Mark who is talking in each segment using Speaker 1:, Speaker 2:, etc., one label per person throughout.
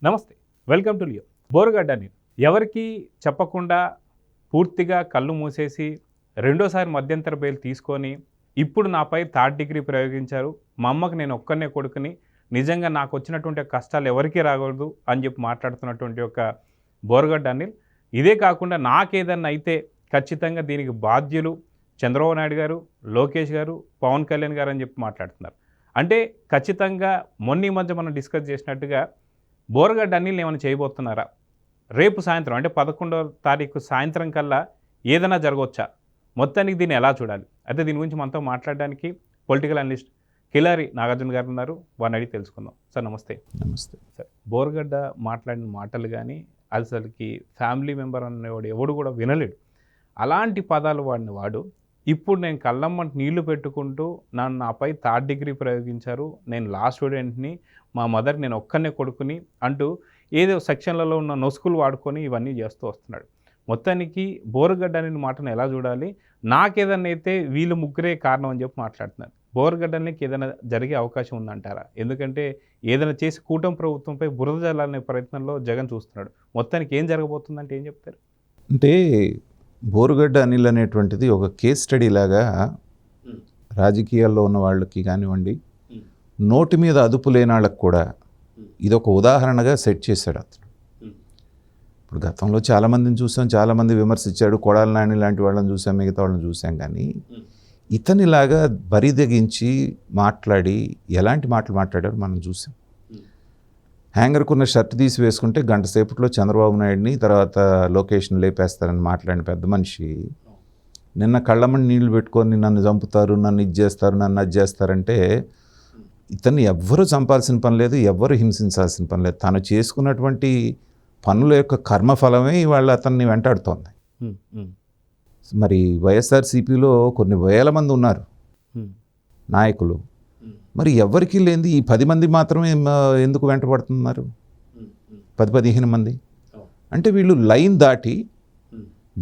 Speaker 1: నమస్తే, welcome to Leo. Borugadda నేను ఎవరికి చెప్పకుండా పూర్తిగా కళ్ళు మూసేసి రెండోసారి మధ్యంతర బెయిల్ తీసుకొని ఇప్పుడు నాపై థర్డ్ డిగ్రీ ప్రయోగించారు. మా అమ్మకు నేను ఒక్కనే కొడుకుని, నిజంగా నాకు వచ్చినటువంటి కష్టాలు ఎవరికీ రాకూడదు అని చెప్పి మాట్లాడుతున్నటువంటి ఒక బోరుగడ్డ అనిల్. ఇదే కాకుండా నాకేదన్నా అయితే ఖచ్చితంగా దీనికి బాధ్యులు చంద్రబాబు నాయుడు గారు, లోకేష్ గారు, పవన్ కళ్యాణ్ గారు అని చెప్పి మాట్లాడుతున్నారు. అంటే ఖచ్చితంగా మొన్న ఈ మధ్య మనం డిస్కస్ చేసినట్టుగా బోరుగడ్డ అనిల్ని ఏమైనా చేయబోతున్నారా? రేపు సాయంత్రం అంటే 11వ తారీఖు సాయంత్రం కల్లా ఏదైనా జరగవచ్చా? మొత్తానికి దీన్ని ఎలా చూడాలి? అయితే దీని గురించి మనతో మాట్లాడడానికి పొలిటికల్ అనలిస్ట్ కిలారి నాగార్జున గారు ఉన్నారు. వారిని అడిగి తెలుసుకుందాం. సార్ నమస్తే.
Speaker 2: నమస్తే
Speaker 1: సార్, బోరుగడ్డ మాట్లాడిన మాటలు కానీ అసలుకి ఫ్యామిలీ మెంబర్ అనేవాడు ఎవడు కూడా వినలేడు. అలాంటి పదాలు వాడిన వాడు ఇప్పుడు నేను కళ్ళమ్మంట నీళ్లు పెట్టుకుంటూ నాపై థర్డ్ డిగ్రీ ప్రయోగించారు, నేను లా స్టూడెంట్ని, మా మదర్ నేను ఒక్కనే కొడుకుని అంటూ ఏదో సెక్షన్లలో ఉన్న నొసుకులు వాడుకొని ఇవన్నీ చేస్తూ వస్తున్నాడు. మొత్తానికి బోరుగడ్డ అనే మాటను ఎలా చూడాలి? నాకేదన్నా అయితే వీళ్ళు ముగ్గురే కారణం అని చెప్పి మాట్లాడుతున్నారు. బోరుగడ్డనికి ఏదైనా జరిగే అవకాశం ఉందంటారా? ఎందుకంటే ఏదైనా చేసి కూటమి ప్రభుత్వంపై బురద జల్లాలనే ప్రయత్నంలో జగన్ చూస్తున్నాడు. మొత్తానికి ఏం జరగబోతుందంటే ఏం చెప్తారు?
Speaker 2: అంటే బోరుగడ్డ అనిల్ అనేటువంటిది ఒక కేస్ స్టడీ లాగా రాజకీయాల్లో ఉన్న వాళ్ళకి కానివ్వండి, నోటి మీద అదుపు లేని వాళ్ళకి కూడా ఇదొక ఉదాహరణగా సెట్ చేశాడు అతను. ఇప్పుడు గతంలో చాలామందిని చూసాం, చాలామంది విమర్శించాడు, కొడాలి నాని లాంటి వాళ్ళని చూసాం, మిగతా వాళ్ళని చూసాం. కానీ ఇతనిలాగా బరిదగించి మాట్లాడి ఎలాంటి మాటలు మాట్లాడారు మనం చూసాం. హ్యాంగర్కున్న షర్ట్ తీసి వేసుకుంటే గంట సేపట్లో చంద్రబాబు నాయుడిని తర్వాత లొకేషన్ లేపేస్తారని మాట్లాడిన పెద్ద మనిషి నిన్న కళ్ళమని నీళ్లు పెట్టుకొని నన్ను చంపుతారు, నన్ను ఇది చేస్తారు, నన్ను అది చేస్తారంటే ఇతన్ని ఎవ్వరూ చంపాల్సిన పని లేదు, ఎవ్వరూ హింసించాల్సిన పని లేదు. తను చేసుకున్నటువంటి పనుల యొక్క కర్మఫలమే ఇవాళ అతన్ని వెంటాడుతోంది. మరి వైఎస్ఆర్సీపీలో కొన్ని వేల మంది ఉన్నారు నాయకులు, మరి ఎవరికి లేనిది ఈ 10 మంది మాత్రమే ఎందుకు వెంటబడుతున్నారు? 10-15 మంది అంటే వీళ్ళు లైన్ దాటి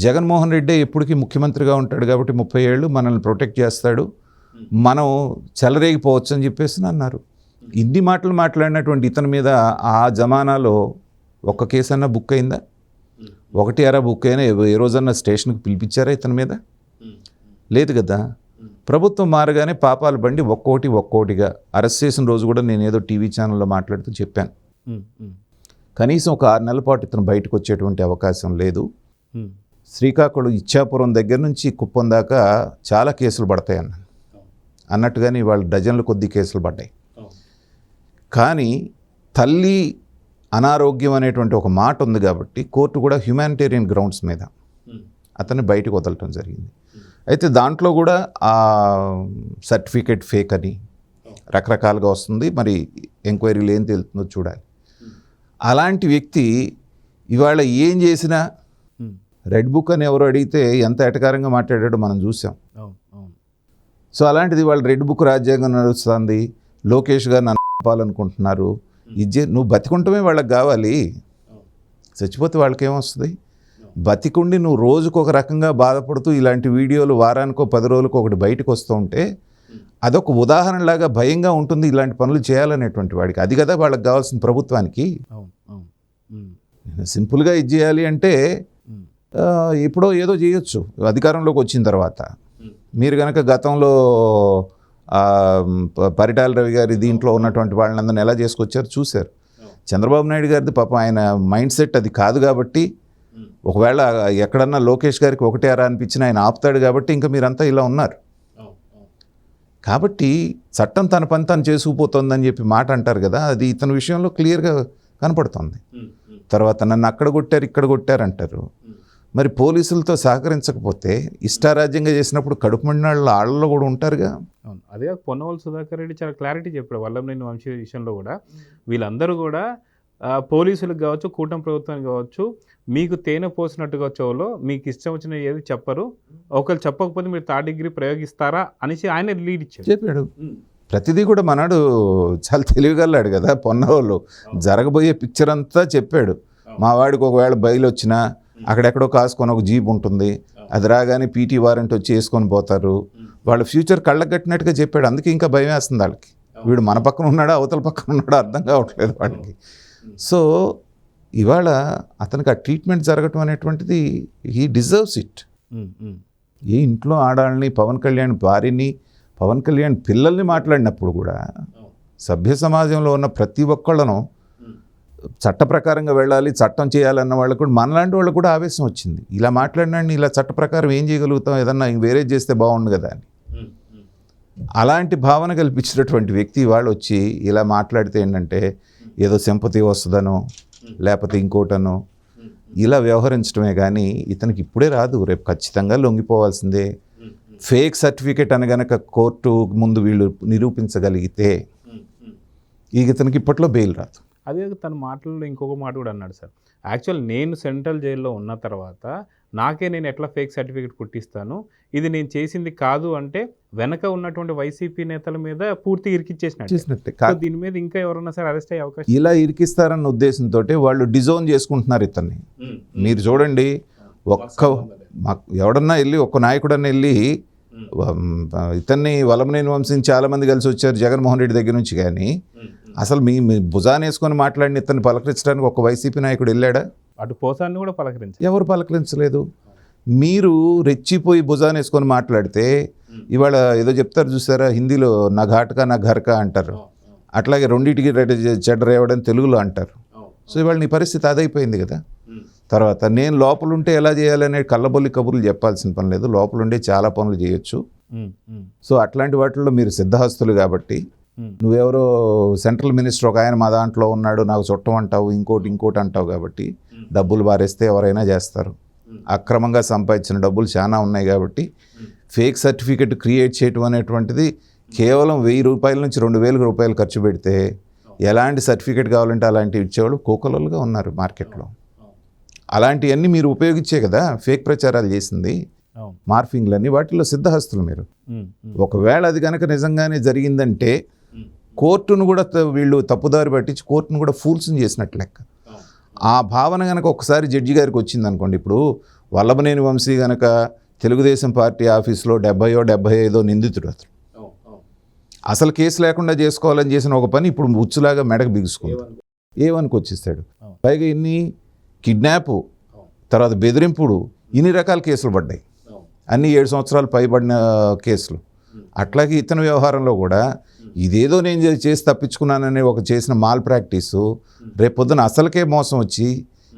Speaker 2: జగన్మోహన్ రెడ్డి ఎప్పటికీ ముఖ్యమంత్రిగా ఉంటాడు కాబట్టి 30 ఏళ్ళు మనల్ని ప్రొటెక్ట్ చేస్తాడు, మనం చెలరేగిపోవచ్చు అని చెప్పేసి అన్నారు. ఇన్ని మాటలు మాట్లాడినటువంటి ఇతని మీద ఆ జమానాలో ఒక్క కేసు అన్నా బుక్ అయిందా? 1 బుక్ అయినా ఏ రోజన్నా స్టేషన్కి పిలిపించారా ఇతని మీద? లేదు కదా. ప్రభుత్వం మారగానే పాపాల బండి ఒక్కోటిగా అరెస్ట్ చేసిన రోజు కూడా నేను ఏదో టీవీ ఛానల్లో మాట్లాడుతూ చెప్పాను, కనీసం ఒక 6 నెలల పాటు ఇతను బయటకు వచ్చేటువంటి అవకాశం లేదు. శ్రీకాకుళం ఇచ్చాపురం దగ్గర నుంచి కుప్పం దాకా చాలా కేసులు పడతాయి అన్నట్టుగానే వాళ్ళు డజన్ల కొద్ది కేసులు పడ్డాయి. కానీ తల్లి అనారోగ్యం అనేటువంటి ఒక మాట ఉంది కాబట్టి కోర్టు కూడా హ్యుమానిటేరియన్ గ్రౌండ్స్ మీద అతన్ని బయటకు వదలటం జరిగింది. అయితే దాంట్లో కూడా ఆ సర్టిఫికేట్ ఫేక్ అని రకరకాలుగా వస్తుంది. మరి ఎంక్వైరీలు ఏం తెలుస్తుందో చూడాలి. అలాంటి వ్యక్తి ఇవాళ ఏం చేసినా రెడ్ బుక్ అని ఎవరు అడిగితే ఎంత ఎటకారంగా మాట్లాడాడో మనం చూసాం. సో అలాంటిది ఇవాళ రెడ్ బుక్ రాజ్యాంగం నడుస్తుంది, లోకేష్ గారు నన్ను ఆపాలనుకుంటున్నారు. నువ్వు బతికుంటమే వాళ్ళకి కావాలి, చచ్చిపోతే వాళ్ళకి ఏమొస్తుంది? బతికుండి నువ్వు రోజుకు ఒక రకంగా బాధపడుతూ ఇలాంటి వీడియోలు వారానికో 10 రోజులకు ఒకటి బయటకు వస్తూ ఉంటే అదొక ఉదాహరణలాగా భయంగా ఉంటుంది ఇలాంటి పనులు చేయాలనేటువంటి వాడికి. అది కదా వాళ్ళకి కావాల్సిన ప్రభుత్వానికి. సింపుల్గా ఇది చేయాలి అంటే ఎప్పుడో ఏదో చేయొచ్చు అధికారంలోకి వచ్చిన తర్వాత. మీరు కనుక గతంలో పరిటాల రవి గారి దీంట్లో ఉన్నటువంటి వాళ్ళని అందరిని ఎలా చేసుకొచ్చారు చూశారు. చంద్రబాబు నాయుడు గారిది పాపం ఆయన మైండ్ సెట్ అది కాదు కాబట్టి, ఒకవేళ ఎక్కడన్నా లోకేష్ గారికి 1 అనిపించినా ఆయన ఆపుతాడు కాబట్టి ఇంకా మీరంతా ఇలా ఉన్నారు. కాబట్టి చట్టం తన పని తను చేసుకుపోతుందని చెప్పి మాట అంటారు కదా, అది ఇతని విషయంలో క్లియర్గా కనపడుతుంది. తర్వాత నన్ను అక్కడ కొట్టారు ఇక్కడ కొట్టారు అంటారు. మరి పోలీసులతో సహకరించకపోతే ఇష్టారాజ్యంగా చేసినప్పుడు కడుపు మండిన వాళ్ళలో కూడా ఉంటారుగా.
Speaker 1: అదే పొన్నవోలు సుధాకర్ రెడ్డి చాలా క్లారిటీ చెప్పాడు వల్లభనేని వంశీ విషయంలో కూడా. వీళ్ళందరూ కూడా పోలీసులకు కావచ్చు, కూటమి ప్రభుత్వానికి కావచ్చు, మీకు తేనె పోసినట్టుగా చెవులో మీకు ఇష్టం వచ్చిన ఏది చెప్పరు, ఒకరు చెప్పకపోతే మీరు థర్డ్ డిగ్రీ ప్రయోగిస్తారా అనేసి ఆయన లీడ్ ఇచ్చాడు,
Speaker 2: చెప్పాడు. ప్రతిదీ కూడా మనాడు చాలా తెలివిగల్లాడు కదా పొన్నవోలు. జరగబోయే పిక్చర్ అంతా చెప్పాడు. మా వాడికి ఒకవేళ బయలు వచ్చినా అక్కడెక్కడో కాసుకొని ఒక జీప్ ఉంటుంది, అది రాగానే పీటీ వారెంట్ వచ్చి వేసుకొని పోతారు. వాళ్ళ ఫ్యూచర్ కళ్ళకు కట్టినట్టుగా చెప్పాడు. అందుకే ఇంకా భయం వేస్తుంది వాళ్ళకి. వీడు మన పక్కన ఉన్నాడా అవతల పక్కన ఉన్నాడా అర్థం కావట్లేదు వాళ్ళకి. సో ఇవాళ అతనికి ఆ ట్రీట్మెంట్ జరగటం అనేటువంటిది హీ డిజర్వ్స్ ఇట్. ఏ ఇంట్లో ఆడాలని, పవన్ కళ్యాణ్ భార్యని, పవన్ కళ్యాణ్ పిల్లల్ని మాట్లాడినప్పుడు కూడా సభ్య సమాజంలో ఉన్న ప్రతి ఒక్కళ్ళను చట్ట ప్రకారంగా వెళ్ళాలి, చట్టం చేయాలన్న వాళ్ళకు కూడా, మనలాంటి వాళ్ళకు కూడా ఆవేశం వచ్చింది. ఇలా మాట్లాడినాడిని ఇలా చట్ట ప్రకారం ఏం చేయగలుగుతాం, ఏదన్నా వేరే చేస్తే బాగుండు కదా అని. అలాంటి భావన కల్పించినటువంటి వ్యక్తి వాళ్ళు వచ్చి ఇలా మాట్లాడితే ఏంటంటే ఏదో సింపతి వస్తుందనో లేకపోతే ఇంకోటనో ఇలా వ్యవహరించడమే కానీ ఇతనికి ఇప్పుడే రాదు, రేపు ఖచ్చితంగా లొంగిపోవాల్సిందే. ఫేక్ సర్టిఫికేట్ అని గనక కోర్టు ముందు వీళ్ళు నిరూపించగలిగితే ఇతనికి ఇప్పట్లో బెయిల్ రాదు.
Speaker 1: అదే తన మాటల్లో ఇంకొక మాట కూడా అన్నాడు సార్, యాక్చువల్ నేను సెంట్రల్ జైల్లో ఉన్న తర్వాత నాకే నేను ఎట్లా ఫేక్ సర్టిఫికేట్ పుట్టిస్తాను, ఇది నేను చేసింది కాదు అంటే వెనక ఉన్నటువంటి వైసీపీ నేతల మీద పూర్తి ఇరికిచ్చేసినట్టే. దీని మీద ఇంకా ఎవరన్నా సార్ అరెస్ట్ అయ్యే అవకాశం?
Speaker 2: ఇలా ఇరికిస్తారన్న ఉద్దేశంతో వాళ్ళు డిజోన్ చేసుకుంటున్నారు ఇతన్ని. మీరు చూడండి, ఎవడన్నా వెళ్ళి ఒక్క నాయకుడన్నా వెళ్ళి ఇతన్ని వలమనేని వంశీని చాలామంది కలిసి వచ్చారు జగన్మోహన్ రెడ్డి దగ్గర నుంచి, కానీ అసలు మీ భుజాన్ని వేసుకొని మాట్లాడిన ఇతన్ని పలకరించడానికి ఒక వైసీపీ నాయకుడు వెళ్ళాడా?
Speaker 1: అటు పోసాన్ని కూడా పలకరించారు,
Speaker 2: ఎవరు పలకరించలేదు. మీరు రెచ్చిపోయి భుజాన్ని వేసుకొని మాట్లాడితే ఇవాళ ఏదో చెప్తారు చూసారా హిందీలో, నా ఘాట్కా నా ఘర్కా అంటారు, అట్లాగే రెండింటికి చెడ్డరేవడని తెలుగులో అంటారు. సో ఇవాళ నీ పరిస్థితి అదైపోయింది కదా. తర్వాత నేను లోపలుంటే ఎలా చేయాలనే కళ్ళబొల్లి కబుర్లు చెప్పాల్సిన పని లేదు, లోపలుండే చాలా పనులు చేయొచ్చు. సో అట్లాంటి వాటిల్లో మీరు సిద్ధహస్తులు కాబట్టి, నువ్వెవరో సెంట్రల్ మినిస్టర్ ఒక ఆయన మా దాంట్లో ఉన్నాడు నాకు చుట్టం అంటావు, ఇంకోటి అంటావు కాబట్టి డబ్బులు బారేస్తే ఎవరైనా చేస్తారు. అక్రమంగా సంపాదించిన డబ్బులు చాలా ఉన్నాయి కాబట్టి ఫేక్ సర్టిఫికెట్ క్రియేట్ చేయటం అనేటువంటిది కేవలం 1000 రూపాయల నుంచి 2000 రూపాయలు ఖర్చు పెడితే ఎలాంటి సర్టిఫికెట్ కావాలంటే అలాంటివి ఇచ్చేవాళ్ళు కోకొల్లలుగా ఉన్నారు మార్కెట్లో. అలాంటివన్నీ మీరు ఉపయోగించే కదా ఫేక్ ప్రచారాలు చేసింది, మార్ఫింగ్లన్నీ, వాటిల్లో సిద్ధహస్తులు మీరు. ఒకవేళ అది కనుక నిజంగానే జరిగిందంటే కోర్టును కూడా వీళ్ళు తప్పుదారి పట్టించి కోర్టును కూడా ఫూల్స్ని చేసినట్టు లెక్క. ఆ భావన కనుక ఒకసారి జడ్జి గారికి వచ్చింది అనుకోండి, ఇప్పుడు వల్లభనేని వంశీ కనుక తెలుగుదేశం పార్టీ ఆఫీస్లో 70-75 నిందితుడు, అసలు కేసు లేకుండా చేసుకోవాలని చేసిన ఒక పని ఇప్పుడు ఉచ్చులాగా మెడకు బిగుసుకుంది, ఏవనికి వచ్చేస్తాడు. పైగా ఇన్ని కిడ్నాపు, తర్వాత బెదిరింపుడు, ఇన్ని రకాల కేసులు పడ్డాయి, అన్నీ 7 సంవత్సరాలు పైబడిన కేసులు. అట్లాగే ఇతని వ్యవహారంలో కూడా ఇదేదో నేను చేసి తప్పించుకున్నానని ఒక చేసిన మాల్ ప్రాక్టీసు రేపు పొద్దున అసలుకే మోసం వచ్చి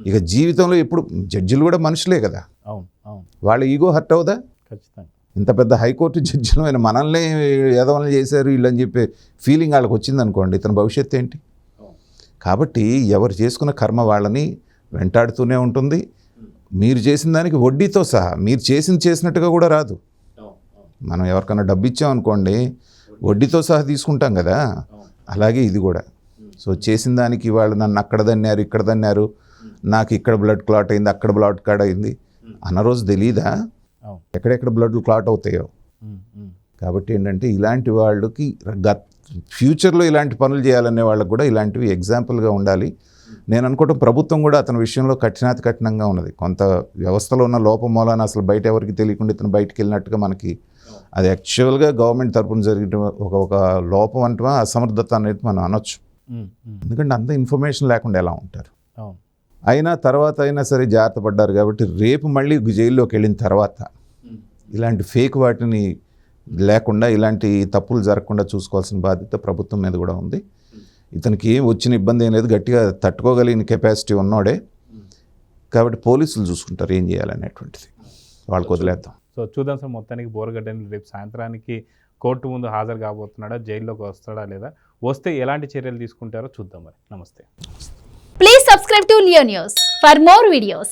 Speaker 2: ఇక జీవితంలో ఎప్పుడు, జడ్జిలు కూడా మనుషులే కదా, వాళ్ళ ఈగో హర్ట్ అవుదా?
Speaker 1: ఖచ్చితంగా.
Speaker 2: ఇంత పెద్ద హైకోర్టు జడ్జిలు అయిన మనల్ని ఏదోని చేశారు వీళ్ళని చెప్పే ఫీలింగ్ వాళ్ళకి వచ్చిందనుకోండి, ఇతని భవిష్యత్తు ఏంటి? కాబట్టి ఎవరు చేసుకున్న కర్మ వాళ్ళని వెంటాడుతూనే ఉంటుంది. మీరు చేసిన దానికి వడ్డీతో సహా, మీరు చేసినట్టుగా కూడా రాదు. మనం ఎవరికైనా డబ్బు ఇచ్చామనుకోండి వడ్డీతో సహా తీసుకుంటాం కదా, అలాగే ఇది కూడా. సో చేసిన దానికి వాళ్ళు నన్ను అక్కడ దన్నారు, ఇక్కడ దన్నారు, నాకు ఇక్కడ బ్లడ్ క్లాట్ అయింది, అక్కడ బ్లడ్ క్లాట్ అయింది అన్న రోజు తెలీదా ఎక్కడెక్కడ బ్లడ్ క్లాట్ అవుతాయో? కాబట్టి ఏంటంటే ఇలాంటి వాళ్ళకి ఫ్యూచర్లో ఇలాంటి పనులు చేయాలనే వాళ్ళకి కూడా ఇలాంటివి ఎగ్జాంపుల్గా ఉండాలి. నేను అనుకోవటం ప్రభుత్వం కూడా అతని విషయంలో కఠినంగా ఉన్నది. కొంత వ్యవస్థలో ఉన్న లోపం మూలాన అసలు బయట ఎవరికి తెలియకుండా ఇతను బయటికి వెళ్ళినట్టుగా మనకి అది యాక్చువల్గా గవర్నమెంట్ తరపున జరిగిన ఒక లోపం అంటే అసమర్థత అనేది మనం అనొచ్చు. ఎందుకంటే అంత ఇన్ఫర్మేషన్ లేకుండా ఎలా ఉంటారు. అయినా తర్వాత అయినా సరే జాగ్రత్త పడ్డారు కాబట్టి రేపు మళ్ళీ జైల్లోకి వెళ్ళిన తర్వాత ఇలాంటి ఫేక్ వాటిని లేకుండా, ఇలాంటి తప్పులు జరగకుండా చూసుకోవాల్సిన బాధ్యత ప్రభుత్వం మీద కూడా ఉంది. ఇతనికి ఏం వచ్చిన ఇబ్బంది ఏం లేదు, గట్టిగా తట్టుకోగలిగిన కెపాసిటీ ఉన్నోడే కాబట్టి పోలీసులు చూసుకుంటారు ఏం చేయాలనేటువంటిది, వాళ్ళకి వదిలేద్దాం.
Speaker 1: సో చూద్దాం సార్, మొత్తానికి బోరగడ్డని రేపు సాయంత్రానికి కోర్టు ముందు హాజరు కాబోతున్నాడా, జైల్లోకి వస్తాడా లేదా, వస్తే ఎలాంటి చర్యలు తీసుకుంటారో చూద్దాం. మరి నమస్తే.
Speaker 3: Please subscribe to Leo News for more videos.